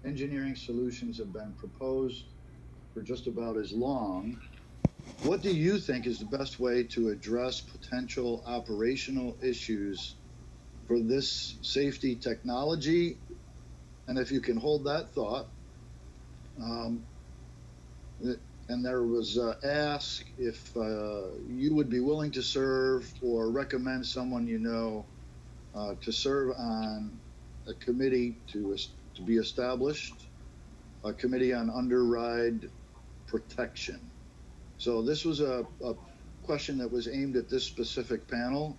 engineering solutions have been proposed for just about as long. What do you think is the best way to address potential operational issues for this safety technology? And if you can hold that thought, um, and there was asked if you would be willing to serve or recommend someone you know to serve on a committee to be established, a committee on underride protection. So this was a question that was aimed at this specific panel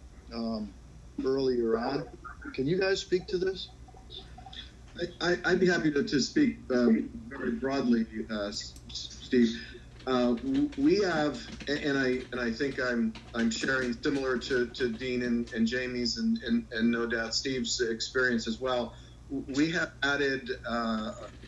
earlier on. Can you guys speak to this? I'd be happy to speak very broadly, Steve. We have, and I think I'm sharing similar to Dean and Jamie's and no doubt Steve's experience as well. We have added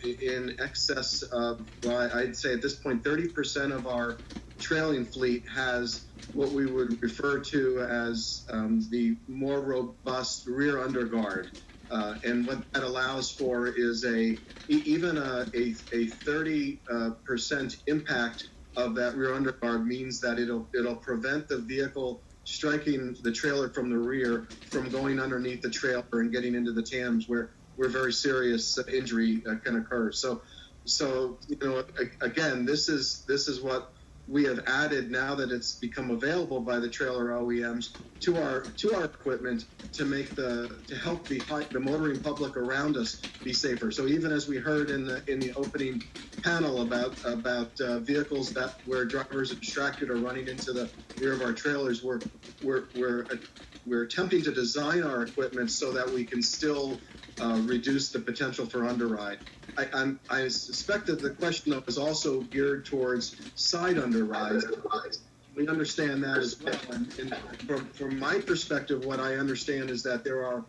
in excess of, well, I'd say at this point, 30% of our trailing fleet has what we would refer to as the more robust rear underguard. And what that allows for is even a 30% impact of that rear underguard means that it'll prevent the vehicle striking the trailer from the rear from going underneath the trailer and getting into the TAMs where very serious injury can occur. So again, this is what we have added now that it's become available by the trailer OEMs to our equipment to help the motoring public around us be safer. So even as we heard in the opening panel about vehicles where drivers are distracted or running into the rear of our trailers, we're attempting to design our equipment so that we can still reduce the potential for underride. I suspect that the question though is also geared towards side underrides. We understand that as well. And from my perspective, what I understand is that there are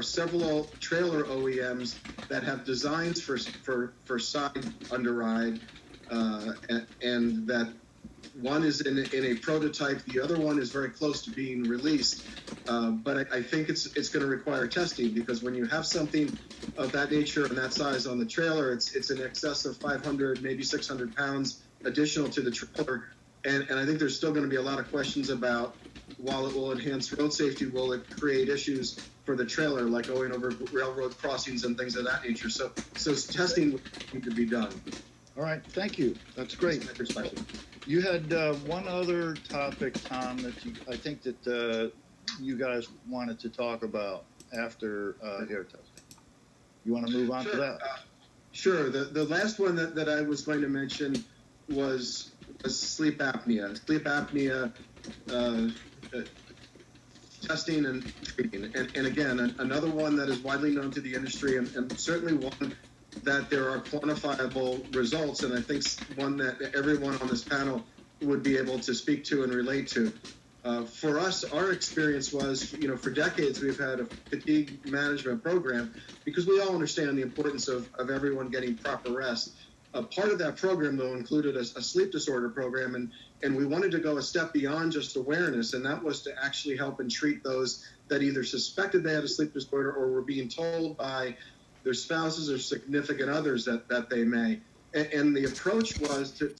several trailer OEMs that have designs for side underride, and that one is in a prototype, the other one is very close to being released. But I think it's going to require testing, because when you have something of that nature and that size on the trailer, it's in excess of 500, maybe 600 pounds additional to the trailer. And I think there's still going to be a lot of questions about, while it will enhance road safety, will it create issues for the trailer, like going over railroad crossings and things of that nature. So testing would need to be done. All right, thank you. That's great. That's my perspective. You had one other topic, Tom, that I think that you guys wanted to talk about after air testing. You want to move on to that? Sure. The last one that I was going to mention was sleep apnea. Sleep apnea testing and treating. And again, another one that is widely known to the industry, and certainly one that there are quantifiable results, and I think one that everyone on this panel would be able to speak to and relate to. For us, our experience was, for decades we've had a fatigue management program, because we all understand the importance of everyone getting proper rest. Part of that program, though, included a sleep disorder program, and we wanted to go a step beyond just awareness, and that was to actually help and treat those that either suspected they had a sleep disorder or were being told by their spouses or significant others that they may. And the approach was to